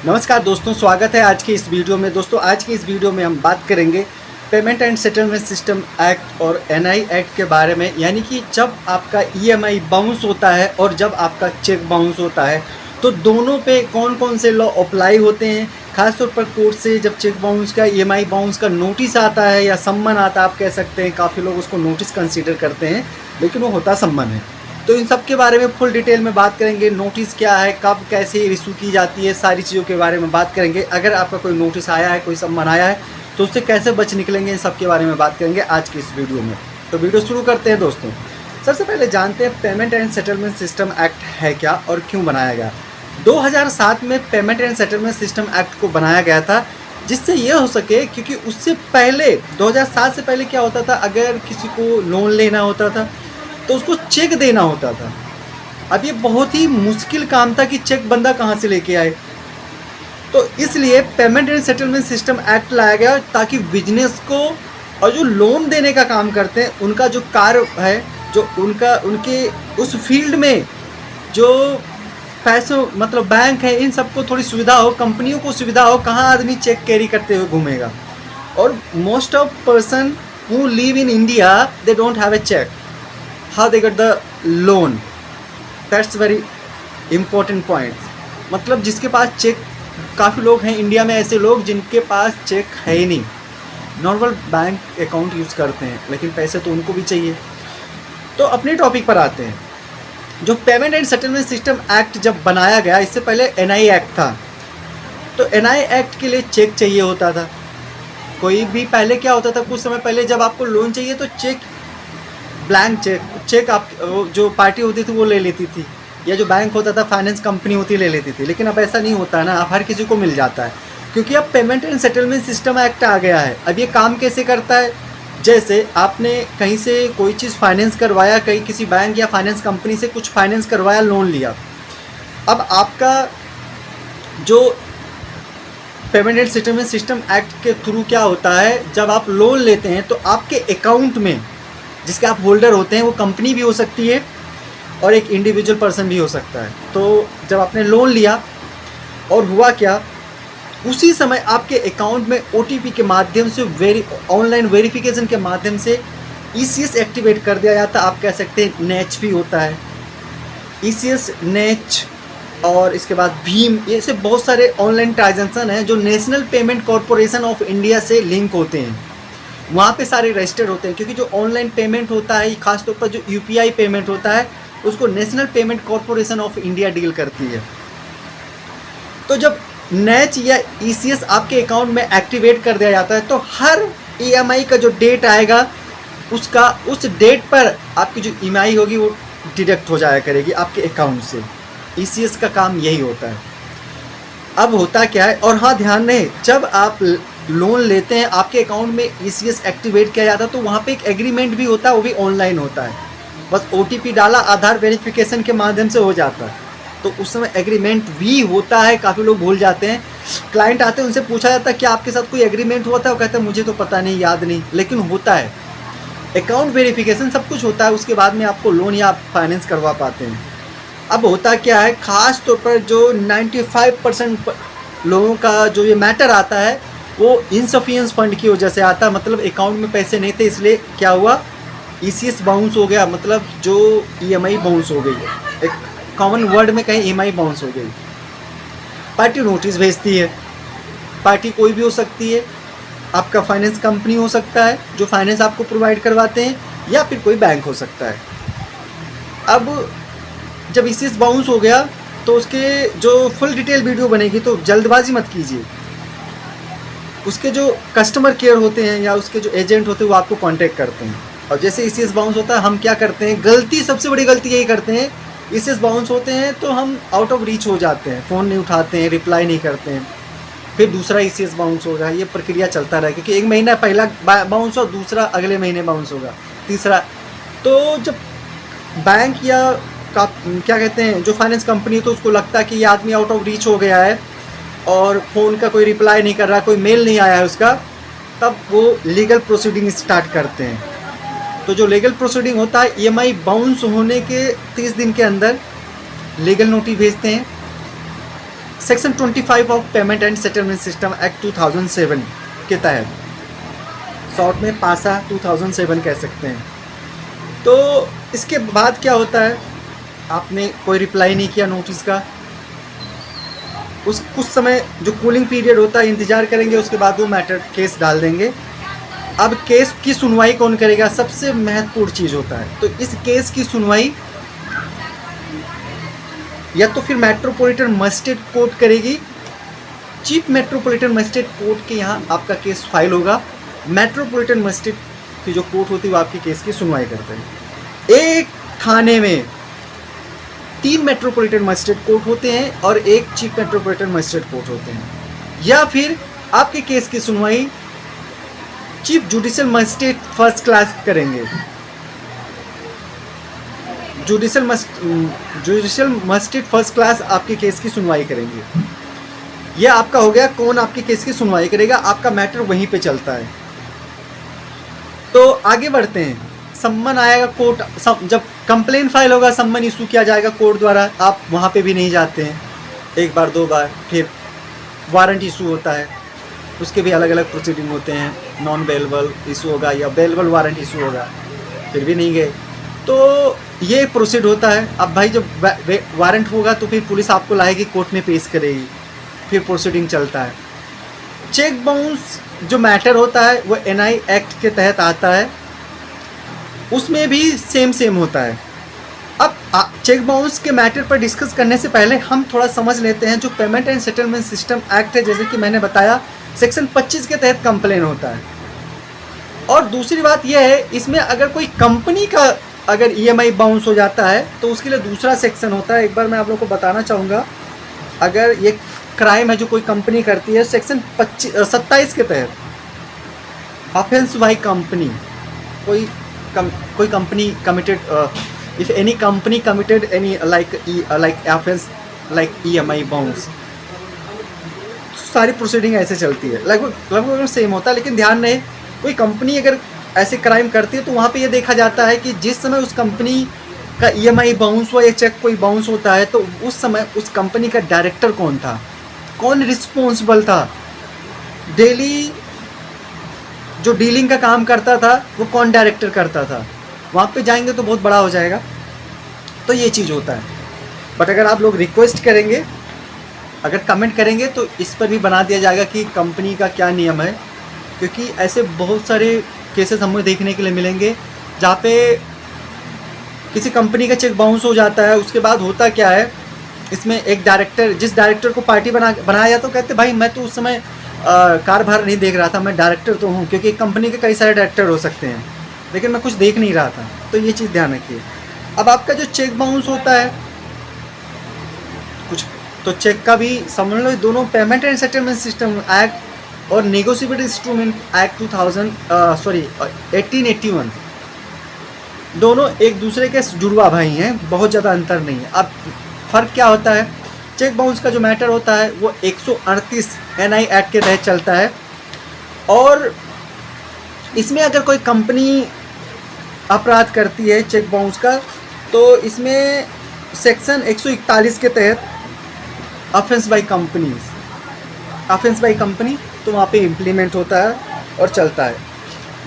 नमस्कार दोस्तों, स्वागत है आज की इस वीडियो में। दोस्तों, आज की इस वीडियो में हम बात करेंगे payment and settlement system act और एनआई एक्ट के बारे में। यानी कि जब आपका ईएमआई बाउंस होता है और जब आपका चेक बाउंस होता है तो दोनों पे कौन कौन से लॉ अप्लाई होते हैं। खासतौर पर कोर्ट से जब चेक बाउंस का, ईएमआई बाउंस का नोटिस आता है या सम्मन आता है, आप कह सकते हैं, काफ़ी लोग उसको नोटिस कंसीडर करते हैं लेकिन वो होता सम्मन है। तो इन सब के बारे में फुल डिटेल में बात करेंगे। नोटिस क्या है, कब कैसे इशू की जाती है, सारी चीज़ों के बारे में बात करेंगे। अगर आपका कोई नोटिस आया है, कोई सम्मन आया है तो उससे कैसे बच निकलेंगे, इन सब के बारे में बात करेंगे आज की इस वीडियो में। तो वीडियो शुरू करते हैं दोस्तों। सबसे पहले जानते हैं payment and settlement system act है क्या और क्यों बनाया गया। 2007 में payment and settlement system act को बनाया गया था जिससे ये हो सके, क्योंकि उससे पहले 2007 से पहले क्या होता था, अगर किसी को लोन लेना होता था तो उसको चेक देना होता था। अब ये बहुत ही मुश्किल काम था कि चेक बंदा कहाँ से लेके आए। तो इसलिए payment and settlement system act लाया गया ताकि बिजनेस को और जो लोन देने का काम करते हैं उनका जो कार्य है, जो उनके उस फील्ड में जो पैसों मतलब बैंक है, इन सबको थोड़ी सुविधा हो, कंपनियों को सुविधा हो, कहाँ आदमी चेक कैरी करते हुए घूमेगा। और most of person who live in India they don't have a check, how they get the loan, that's very important point। मतलब जिसके पास चेक, काफ़ी लोग हैं इंडिया में ऐसे लोग जिनके पास चेक है ही नहीं, नॉर्मल बैंक अकाउंट यूज़ करते हैं, लेकिन पैसे तो उनको भी चाहिए। तो अपने टॉपिक पर आते हैं। जो payment and settlement system act जब बनाया गया, इससे पहले एनआई एक्ट था। तो एनआई एक्ट के लिए चेक चाहिए होता था। कोई भी पहले क्या होता था, कुछ समय पहले जब आपको लोन चाहिए तो चेक, ब्लैंक चेक आप जो पार्टी होती थी वो ले लेती थी, या जो बैंक होता था, फाइनेंस कंपनी होती ले लेती थी। लेकिन अब ऐसा नहीं होता ना, अब हर किसी को मिल जाता है, क्योंकि अब payment and settlement system act आ गया है। अब ये काम कैसे करता है, जैसे आपने कहीं से कोई चीज़ फाइनेंस करवाया, कहीं किसी बैंक या फाइनेंस कंपनी से कुछ फाइनेंस करवाया, लोन लिया। अब आपका जो payment and settlement system act के थ्रू क्या होता है, जब आप लोन लेते हैं तो आपके अकाउंट में जिसके आप होल्डर होते हैं वो कंपनी भी हो सकती है और एक इंडिविजुअल पर्सन भी हो सकता है। तो जब आपने लोन लिया और हुआ क्या, उसी समय आपके अकाउंट में ओटीपी के माध्यम से ऑनलाइन वेरिफिकेशन के माध्यम से ईसीएस एक्टिवेट कर दिया जाता है। आप कह सकते हैं नेच भी होता है, ईसीएस, नेच, और इसके बाद भीम, ये से बहुत सारे ऑनलाइन ट्रांजेक्शन हैं जो national payment corporation of India से लिंक होते हैं। वहाँ पे सारे रजिस्टर्ड होते हैं, क्योंकि जो ऑनलाइन पेमेंट होता है, खासतौर पर जो यूपीआई पेमेंट होता है, उसको national payment corporation of India deal करती है। तो जब नेच या ईसीएस आपके अकाउंट में एक्टिवेट कर दिया जाता है तो हर ईएमआई का जो डेट आएगा, उस डेट पर आपकी जो ईएमआई होगी वो डिडक्ट हो जाया करेगी आपके अकाउंट से। ईसीएस का काम यही होता है। अब होता क्या है, और हाँ ध्यान रहे, जब आप लोन लेते हैं आपके अकाउंट में ईसीएस एक्टिवेट किया जाता है तो वहाँ पे एक एग्रीमेंट भी होता है, वो भी ऑनलाइन होता है। बस ओटीपी डाला, आधार वेरिफिकेशन के माध्यम से हो जाता है। तो उस समय एग्रीमेंट भी होता है, काफ़ी लोग भूल जाते हैं। क्लाइंट आते हैं, उनसे पूछा जाता है क्या आपके साथ कोई एग्रीमेंट हुआ था, वो कहते हैं मुझे तो पता नहीं, याद नहीं, लेकिन होता है। अकाउंट वेरिफिकेशन सब कुछ होता है, उसके बाद में आपको लोन या फाइनेंस करवा पाते हैं। अब होता क्या है, ख़ास तौर पर जो 95% लोगों का जो ये मैटर आता है वो इनसफिशिएंस फंड की वजह से आता है। मतलब अकाउंट में पैसे नहीं थे, इसलिए क्या हुआ, ईसीएस बाउंस हो गया, मतलब जो ईएमआई बाउंस हो गई। एक कॉमन वर्ड में कहीं ईएमआई बाउंस हो गई। पार्टी नोटिस भेजती है, पार्टी कोई भी हो सकती है, आपका फाइनेंस कंपनी हो सकता है जो फाइनेंस आपको प्रोवाइड करवाते हैं, या फिर कोई बैंक हो सकता है। अब जब ईसीएस बाउंस हो गया तो उसके जो फुल डिटेल वीडियो बनेगी, तो जल्दबाजी मत कीजिए। उसके जो कस्टमर केयर होते हैं या उसके जो एजेंट होते हैं वो आपको कांटेक्ट करते हैं। और जैसे ईसीएस बाउंस होता है, हम क्या करते हैं, गलती, सबसे बड़ी गलती यही करते हैं, ईसीएस बाउंस होते हैं तो हम आउट ऑफ रीच हो जाते हैं, फ़ोन नहीं उठाते हैं, रिप्लाई नहीं करते हैं, फिर दूसरा ईसीएस बाउंस होगा, ये प्रक्रिया चलता रहा, क्योंकि एक महीना पहला बाउंस हो, दूसरा अगले महीने बाउंस होगा, तीसरा। तो जब बैंक या क्या कहते हैं, जो फाइनेंस कंपनी, तो उसको लगता है कि ये आदमी आउट ऑफ रीच हो गया है और फ़ोन का कोई रिप्लाई नहीं कर रहा, कोई मेल नहीं आया है उसका, तब वो लीगल प्रोसीडिंग स्टार्ट करते हैं। तो जो लीगल प्रोसीडिंग होता है, ईएमआई बाउंस होने के 30 दिन के अंदर लीगल नोटिस भेजते हैं। Section 25 of payment and settlement system act 2007 के तहत, शॉर्ट में पासा 2007 कह सकते हैं। तो इसके बाद क्या होता है, आपने कोई रिप्लाई नहीं किया नोटिस का, उस कुछ समय जो कूलिंग पीरियड होता है इंतज़ार करेंगे, उसके बाद वो मैटर केस डाल देंगे। अब केस की सुनवाई कौन करेगा, सबसे महत्वपूर्ण चीज़ होता है। तो इस केस की सुनवाई या तो फिर मेट्रोपॉलिटन मजिस्ट्रेट कोर्ट करेगी, चीफ मेट्रोपॉलिटन मजिस्ट्रेट कोर्ट के यहाँ आपका केस फाइल होगा। मेट्रोपॉलिटन मजिस्ट्रेट की जो कोर्ट होती है वो आपके केस की सुनवाई करते हैं। एक थाने में 3 मेट्रोपॉलिटन मजिस्ट्रेट कोर्ट होते हैं और एक चीफ मेट्रोपॉलिटन मजिस्ट्रेट कोर्ट होते हैं, या फिर आपके केस की सुनवाई chief judicial magistrate first class करेंगे। जुडिशियल मजिस्ट्रेट फर्स्ट क्लास आपके केस की सुनवाई करेंगे। यह आपका हो गया कौन आपके केस की सुनवाई करेगा, आपका मैटर वहीं पे चलता है। तो आगे बढ़ते हैं। सम्मन आएगा कोर्ट, जब कंप्लेन फाइल होगा सम्मन इशू किया जाएगा कोर्ट द्वारा, आप वहाँ पे भी नहीं जाते हैं, एक बार 2 बार। फिर वारंट इशू होता है, उसके भी अलग अलग प्रोसीडिंग होते हैं, नॉन बेलेबल इशू होगा या बेलेबल वारंट इशू होगा, फिर भी नहीं गए तो ये प्रोसीड होता है। अब भाई जब वारंट होगा तो फिर पुलिस आपको लाएगी, कोर्ट में पेश करेगी, फिर प्रोसीडिंग चलता है। चेक बाउंस जो मैटर होता है वो एनआई एक्ट के तहत आता है, उसमें भी सेम होता है। अब चेक बाउंस के मैटर पर डिस्कस करने से पहले हम थोड़ा समझ लेते हैं जो payment and settlement system act है, जैसे कि मैंने बताया सेक्शन 25 के तहत कंप्लेन होता है। और दूसरी बात यह है, इसमें अगर कोई कंपनी का अगर ईएमआई बाउंस हो जाता है तो उसके लिए दूसरा सेक्शन होता है। एक बार मैं आप लोगों को बताना चाहूँगा, अगर ये क्राइम है जो कोई कंपनी करती है, सेक्शन 27 के तहत ऑफेंस बाय कंपनी, कोई company committed, if any company committed any like offence like EMI bounce, सारी प्रोसीडिंग ऐसे चलती है, लगभग सेम होता है। लेकिन ध्यान रहे, कोई कंपनी अगर ऐसे क्राइम करती है तो वहाँ पे ये देखा जाता है कि जिस समय उस कंपनी का ईएमआई बाउंस हुआ या चेक कोई बाउंस होता है तो उस समय उस कंपनी का डायरेक्टर कौन था, कौन रिस्पॉन्सिबल था, डेली जो डीलिंग का काम करता था वो कौन डायरेक्टर करता था। वहाँ पे जाएंगे तो बहुत बड़ा हो जाएगा, तो ये चीज़ होता है। बट अगर आप लोग रिक्वेस्ट करेंगे, अगर कमेंट करेंगे तो इस पर भी बना दिया जाएगा कि कंपनी का क्या नियम है, क्योंकि ऐसे बहुत सारे केसेस हमें देखने के लिए मिलेंगे जहाँ पे किसी कंपनी का चेक बाउंस हो जाता है। उसके बाद होता क्या है, इसमें एक डायरेक्टर, जिस डायरेक्टर को पार्टी बनाया तो कहते भाई मैं तो उस समय कारभार नहीं देख रहा था, मैं डायरेक्टर तो हूँ, क्योंकि एक कंपनी के कई सारे डायरेक्टर हो सकते हैं, लेकिन मैं कुछ देख नहीं रहा था। तो ये चीज़ ध्यान रखिए। अब आपका जो चेक बाउंस होता है कुछ, तो चेक का भी समझ लो, दोनों payment and settlement system act और नेगोशिएबल इंस्ट्रूमेंट एक्ट 1881 दोनों एक दूसरे के जुड़वा भाई हैं, बहुत ज़्यादा अंतर नहीं है। अब फ़र्क क्या होता है, चेक बाउंस का जो मैटर होता है वो 138 एनआई एक्ट के तहत चलता है, और इसमें अगर कोई कंपनी अपराध करती है चेक बाउंस का तो इसमें सेक्शन 141 के तहत ऑफेंस बाय कंपनी तो वहाँ पे इम्प्लीमेंट होता है और चलता है।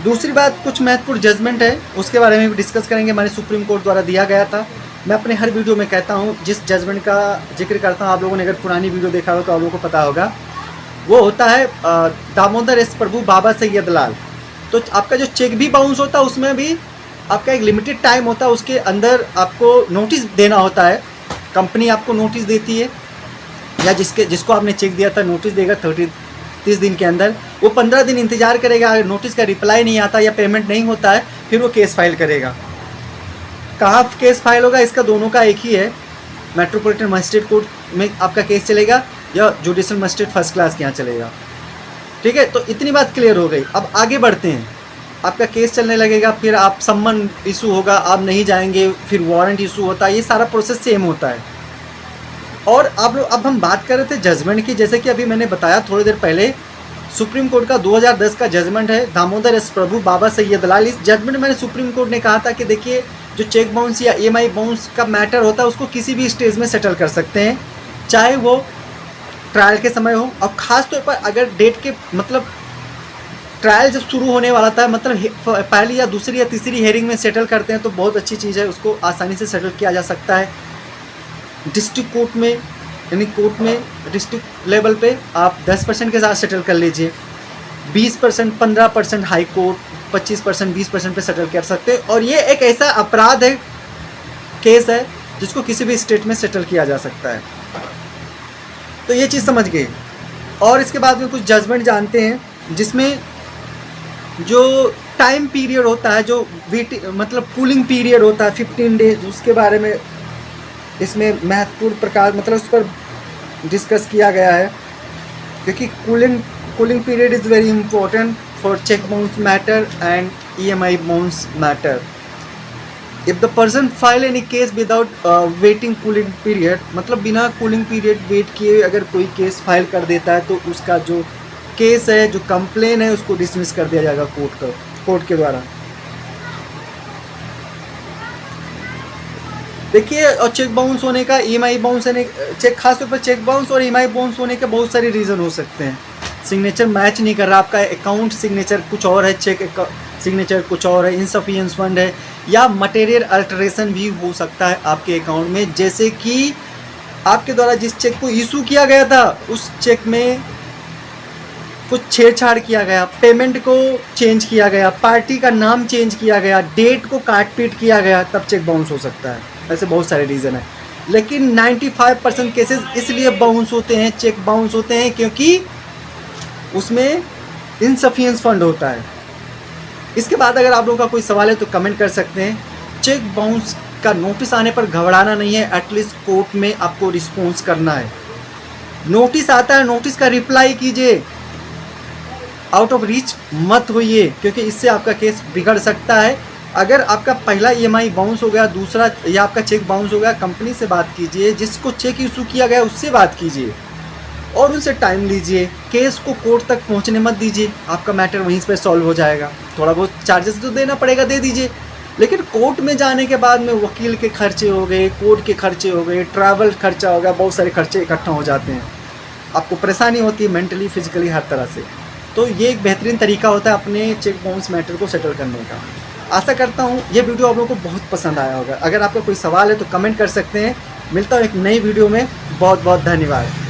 दूसरी बात, कुछ महत्वपूर्ण जजमेंट है, उसके बारे में भी डिस्कस करेंगे, हमारे सुप्रीम कोर्ट द्वारा दिया गया था। मैं अपने हर वीडियो में कहता हूँ, जिस जजमेंट का जिक्र करता हूँ, आप लोगों ने अगर पुरानी वीडियो देखा हो तो आप लोगों को पता होगा, वो होता है दामोदर एस प्रभु बाबा सैयद लाल। तो आपका जो चेक भी बाउंस होता है उसमें भी आपका एक लिमिटेड टाइम होता है, उसके अंदर आपको नोटिस देना होता है। कंपनी आपको नोटिस देती है, या जिसको आपने चेक दिया था नोटिस देगा 30 दिन के अंदर, वो 15 दिन इंतजार करेगा। अगर नोटिस का रिप्लाई नहीं आता या पेमेंट नहीं होता है फिर वो केस फाइल करेगा। कहाँ केस फाइल होगा, इसका दोनों का एक ही है, मेट्रोपॉलिटन मजिस्ट्रेट कोर्ट में आपका केस चलेगा या जुडिशियल मजिस्ट्रेट फर्स्ट क्लास के यहाँ चलेगा। ठीक है, तो इतनी बात क्लियर हो गई। अब आगे बढ़ते हैं, आपका केस चलने लगेगा, फिर आप सम्मन इशू होगा, आप नहीं जाएंगे, फिर वारंट इशू होता है, ये सारा प्रोसेस सेम होता है। और अब हम बात कर रहे थे जजमेंट की, जैसे कि अभी मैंने बताया थोड़ी देर पहले, सुप्रीम कोर्ट का 2010 का जजमेंट है, दामोदर एस प्रभु बाबा सैयद लाल। इस जजमेंट में सुप्रीम कोर्ट ने कहा था कि देखिए, जो चेक बाउंस या ईएमआई बाउंस का मैटर होता है उसको किसी भी स्टेज में सेटल कर सकते हैं, चाहे वो ट्रायल के समय हो, और ख़ास तौर पर अगर डेट के मतलब ट्रायल जब शुरू होने वाला था, मतलब पहली या दूसरी या तीसरी हेयरिंग में सेटल करते हैं तो बहुत अच्छी चीज़ है, उसको आसानी से सेटल किया जा सकता है। डिस्ट्रिक्ट कोर्ट में यानी कोर्ट में डिस्ट्रिक्ट लेवल पे आप 10% के साथ सेटल कर लीजिए, 20%, 15% हाई कोर्ट, 25%, 20% पे सेटल कर सकते हैं। और ये एक ऐसा अपराध है, केस है, जिसको किसी भी स्टेट में सेटल किया जा सकता है। तो ये चीज़ समझ गए। और इसके बाद में कुछ जजमेंट जानते हैं, जिसमें जो टाइम पीरियड होता है, जो मतलब कूलिंग पीरियड होता है 15 डेज, उसके बारे में इसमें महत्वपूर्ण प्रकार मतलब उस पर डिस्कस किया गया है, क्योंकि cooling period is very important for cheque bounce matter and EMI bounce matter. If the person file any case without waiting cooling period, मतलब बिना कूलिंग पीरियड वेट किए अगर कोई केस फाइल कर देता है तो उसका जो केस है, जो कंप्लेन है, उसको डिसमिस कर दिया जाएगा कोर्ट के द्वारा। देखिए, और चेक बाउंस होने का, EMI बाउंस होने, चेक खासतौर पर चेक बाउंस और EMI बाउंस होने के बहुत सारे रीज़न हो सकते हैं। सिग्नेचर मैच नहीं कर रहा, आपका अकाउंट सिग्नेचर कुछ और है, चेक सिग्नेचर कुछ और है, इनसफिशिएंट फंड है, या मटेरियल अल्टरेशन भी हो सकता है आपके अकाउंट में, जैसे कि आपके द्वारा जिस चेक को इशू किया गया था उस चेक में कुछ छेड़छाड़ किया गया, पेमेंट को चेंज किया गया, पार्टी का नाम चेंज किया गया, डेट को काट पीट किया गया, तब चेक बाउंस हो सकता है। ऐसे बहुत सारे रीज़न है, लेकिन 95% केसेस इसलिए बाउंस होते हैं, चेक बाउंस होते हैं, क्योंकि उसमें इनसफिशिएंट फंड होता है। इसके बाद अगर आप लोगों का कोई सवाल है तो कमेंट कर सकते हैं। चेक बाउंस का नोटिस आने पर घबराना नहीं है, एटलीस्ट कोर्ट में आपको रिस्पॉन्स करना है। नोटिस आता है, नोटिस का रिप्लाई कीजिए, आउट ऑफ रीच मत होइए, क्योंकि इससे आपका केस बिगड़ सकता है। अगर आपका पहला EMI बाउंस हो गया, दूसरा या आपका चेक बाउंस हो गया, कंपनी से बात कीजिए, जिसको चेक इशू किया गया उससे बात कीजिए और उनसे टाइम लीजिए। केस को कोर्ट तक पहुंचने मत दीजिए, आपका मैटर वहीं पे सॉल्व हो जाएगा। थोड़ा बहुत चार्जेस तो देना पड़ेगा, दे दीजिए, लेकिन कोर्ट में जाने के बाद में वकील के खर्चे हो गए, कोर्ट के खर्चे हो गए, ट्रैवल खर्चा हो गया, बहुत सारे खर्चे इकट्ठा हो जाते हैं, आपको परेशानी होती है मेंटली, फिजिकली, हर तरह से। तो ये एक बेहतरीन तरीका होता है अपने चेक बाउंस मैटर को सेटल करने का। आशा करता हूँ ये वीडियो आप लोगों को बहुत पसंद आया होगा। अगर आपका कोई सवाल है तो कमेंट कर सकते हैं। मिलता हूँ एक नई वीडियो में। बहुत बहुत धन्यवाद।